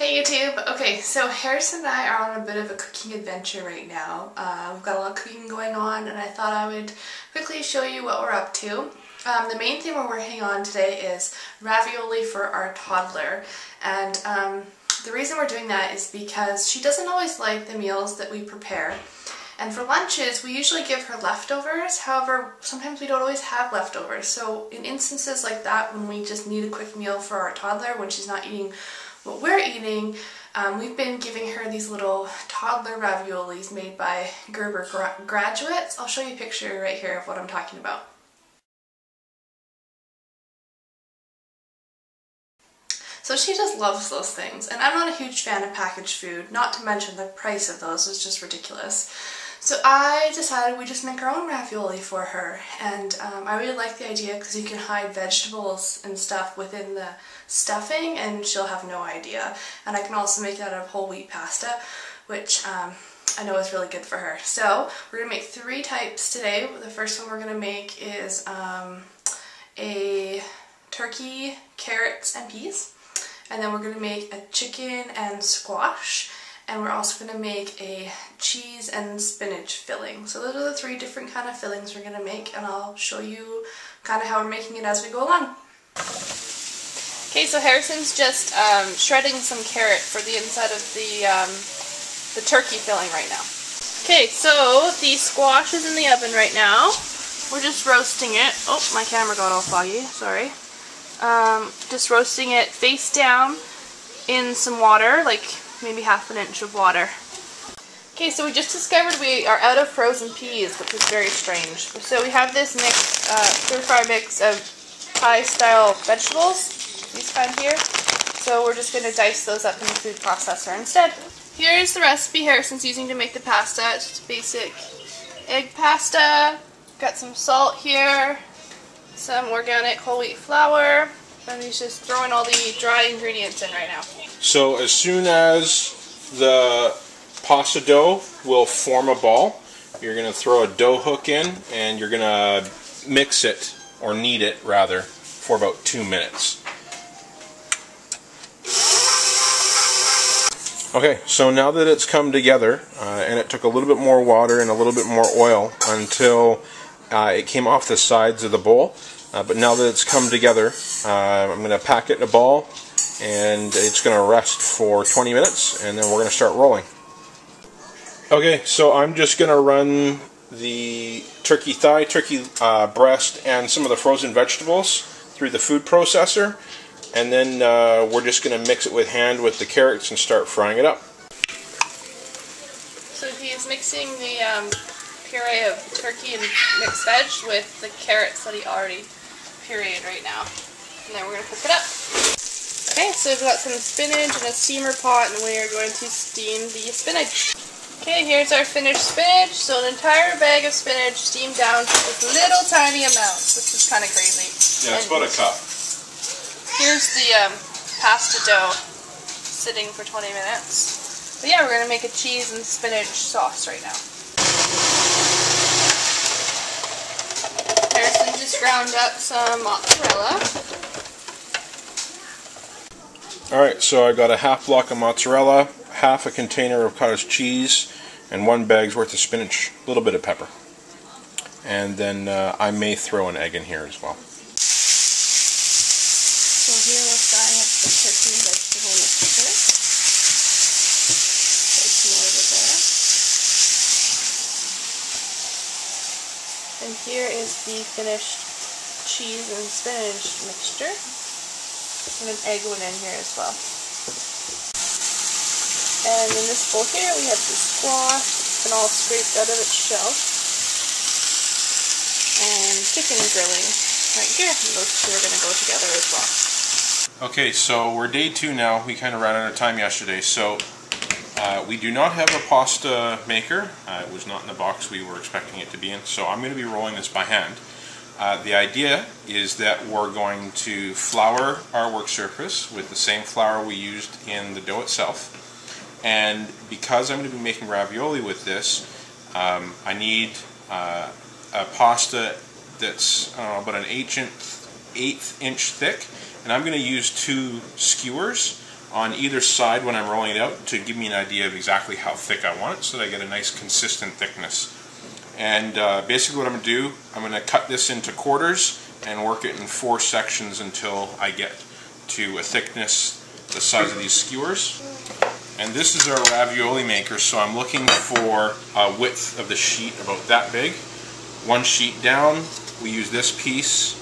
Hey YouTube! Okay, so Harrison and I are on a bit of a cooking adventure right now. We've got a lot of cooking going on and I thought I would quickly show you what we're up to. The main thing we're working on today is ravioli for our toddler, and the reason we're doing that is because she doesn't always like the meals that we prepare. And for lunches, we usually give her leftovers. However, sometimes we don't always have leftovers. So in instances like that, when we just need a quick meal for our toddler, when she's not eating what we're eating, we've been giving her these little toddler raviolis made by Gerber graduates. I'll show you a picture right here of what I'm talking about. So she just loves those things, and I'm not a huge fan of packaged food, not to mention the price of those is just ridiculous. So I decided we just make our own ravioli for her, and I really like the idea because you can hide vegetables and stuff within the stuffing and she'll have no idea. And I can also make it out of whole wheat pasta, which I know is really good for her. So we're going to make 3 types today. The first one we're going to make is a turkey, carrots, and peas. And then we're going to make a chicken and squash. And we're also going to make a cheese and spinach filling. So those are the 3 different kind of fillings we're going to make, and I'll show you kind of how we're making it as we go along. Okay, so Harrison's just shredding some carrot for the inside of the turkey filling right now. Okay, so the squash is in the oven right now. We're just roasting it. Oh, my camera got all foggy, sorry. Just roasting it face down in some water, like maybe half an inch of water. Okay, so we just discovered we are out of frozen peas, which is very strange. So we have this mix, stir-fry mix of Thai-style vegetables, these kind here. So we're just going to dice those up in the food processor instead. Here's the recipe Harrison's using to make the pasta. It's just basic egg pasta. Got some salt here, some organic whole wheat flour, and he's just throwing all the dry ingredients in right now. So as soon as the pasta dough will form a ball, you're going to throw a dough hook in and you're going to mix it, or knead it rather, for about 2 minutes. Okay, so now that it's come together, and it took a little bit more water and a little bit more oil until it came off the sides of the bowl, but now that it's come together, I'm going to pack it in a ball, and it's going to rest for 20 minutes, and then we're going to start rolling. Okay, so I'm just going to run the turkey thigh, turkey breast, and some of the frozen vegetables through the food processor, and then we're just going to mix it with hand with the carrots and start frying it up. So he's mixing the puree of turkey and mixed veg with the carrots that he already pureed right now, and then we're going to cook it up. Okay, so we've got some spinach in a steamer pot, and we are going to steam the spinach. Okay, here's our finished spinach. So an entire bag of spinach steamed down to this little tiny amount, which is kind of crazy. Yeah, it's about a cup. Here's the pasta dough sitting for 20 minutes. But yeah, we're going to make a cheese and spinach sauce right now. Harrison just ground up some mozzarella. Alright, so I got a half block of mozzarella, half a container of cottage cheese, and 1 bag's worth of spinach, a little bit of pepper. And then I may throw an egg in here as well. So here we're frying up the turkey and vegetable mixture. There's some over there. And here is the finished cheese and spinach mixture. And an egg went in here as well. And in this bowl here we have the squash. It's been all scraped out of its shell. And chicken grilling right here. And those 2 are going to go together as well. Okay, so we're day 2 now. We kind of ran out of time yesterday. So we do not have a pasta maker. It was not in the box we were expecting it to be in. So I'm going to be rolling this by hand. The idea is that we're going to flour our work surface with the same flour we used in the dough itself. And because I'm going to be making ravioli with this, I need a pasta that's about an 1/8 inch thick, and I'm going to use 2 skewers on either side when I'm rolling it out to give me an idea of exactly how thick I want it so that I get a nice consistent thickness. And basically what I'm going to do, I'm going to cut this into quarters and work it in 4 sections until I get to a thickness the size of these skewers. And this is our ravioli maker, so I'm looking for a width of the sheet about that big. 1 sheet down, we use this piece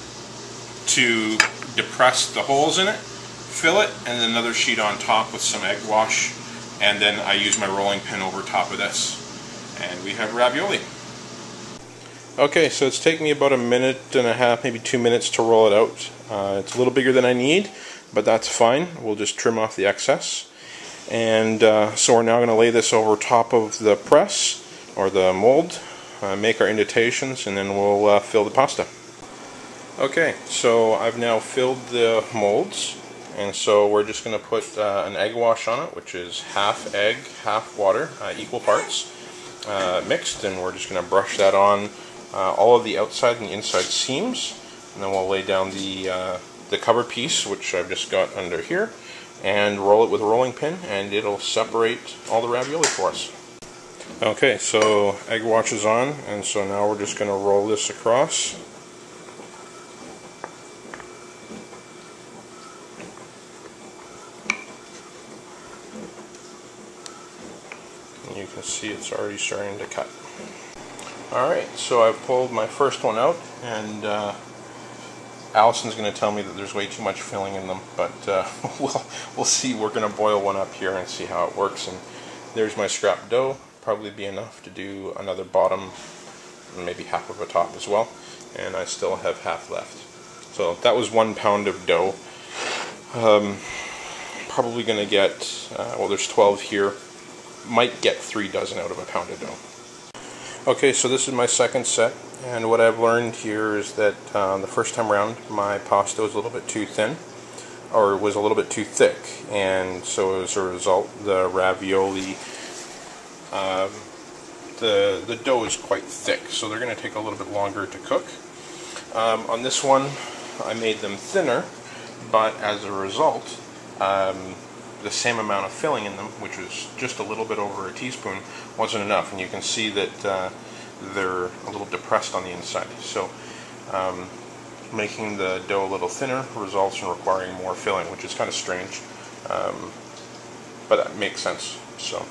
to depress the holes in it, fill it, and then another sheet on top with some egg wash, and then I use my rolling pin over top of this. And we have ravioli. Okay, so it's taken me about 1.5 minutes, maybe 2 minutes to roll it out. It's a little bigger than I need, but that's fine. We'll just trim off the excess. And so we're now going to lay this over top of the press, or the mold, make our indentations, and then we'll fill the pasta. Okay, so I've now filled the molds, and so we're just going to put an egg wash on it, which is half egg, half water, equal parts, mixed, and we're just going to brush that on all of the outside and the inside seams, and then we'll lay down the cover piece, which I've just got under here, and roll it with a rolling pin, and it'll separate all the ravioli for us. Okay, so egg wash is on, and so now we're just going to roll this across. And you can see it's already starting to cut. Alright, so I've pulled my first one out, and Allison's going to tell me that there's way too much filling in them, but we'll see. We're going to boil one up here and see how it works. And there's my scrap dough. Probably be enough to do another bottom, maybe half of a top as well, and I still have half left. So that was 1 pound of dough. Probably going to get, well, there's 12 here. Might get 3 dozen out of a pound of dough. Okay, so this is my second set, and what I've learned here is that the first time around my pasta was a little bit too thin, or was a little bit too thick, and so as a result the ravioli, the dough is quite thick, so they're going to take a little bit longer to cook. On this one I made them thinner, but as a result the same amount of filling in them, which was just a little bit over a teaspoon, wasn't enough, and you can see that they're a little depressed on the inside. So making the dough a little thinner results in requiring more filling, which is kind of strange, but that makes sense. So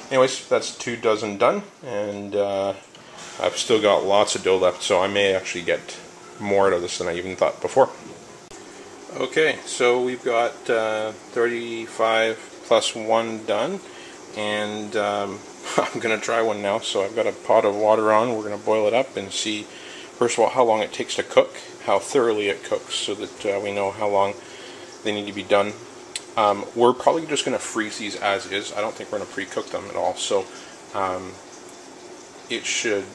anyways, that's 2 dozen done, and I've still got lots of dough left, so I may actually get more out of this than I even thought before. Okay, so we've got 35 plus 1 done, and I'm going to try one now. So I've got a pot of water on. We're going to boil it up and see, first of all, how long it takes to cook, how thoroughly it cooks, so that we know how long they need to be done. We're probably just going to freeze these as is. I don't think we're going to pre-cook them at all, so it should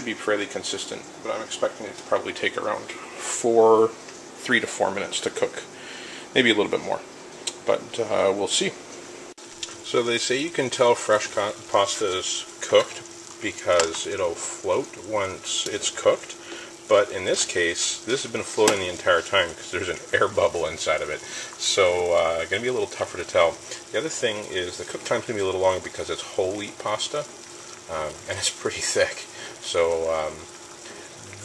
be fairly consistent, but I'm expecting it to probably take around 3 to 4 minutes to cook, maybe a little bit more, but we'll see. So they say you can tell fresh pasta is cooked because it'll float once it's cooked, but in this case this has been floating the entire time because there's an air bubble inside of it, so going to be a little tougher to tell. The other thing is the cook time's going to be a little longer because it's whole wheat pasta, and it's pretty thick, so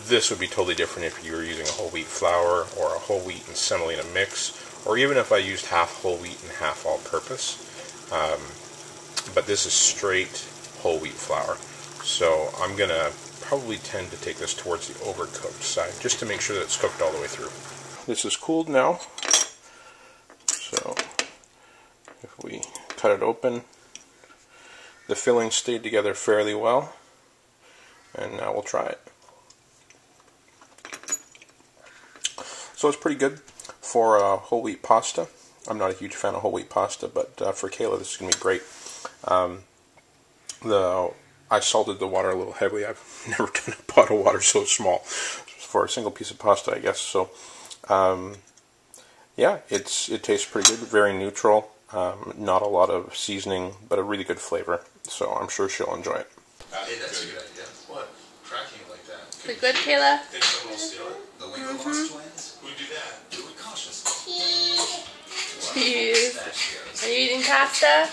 this would be totally different if you were using a whole wheat flour or a whole wheat and semolina mix, or even if I used half whole wheat and half all-purpose. But this is straight whole wheat flour, so I'm going to probably tend to take this towards the overcooked side, just to make sure that it's cooked all the way through. This is cooled now, so if we cut it open, the filling stayed together fairly well, and now we'll try it. So it's pretty good for whole wheat pasta. I'm not a huge fan of whole wheat pasta, but for Kayla this is going to be great. I salted the water a little heavily. I've never done a pot of water so small for a single piece of pasta, I guess. So yeah, it tastes pretty good, very neutral. Not a lot of seasoning, but a really good flavor. So I'm sure she'll enjoy it. Hey, that's a good idea. What? Cracking it like that. Is it good, Kayla? Think someone will steal it? The Winklevoss twins? Who'd do that? Do it cautiously. Cheese. That's good. Are you eating pasta?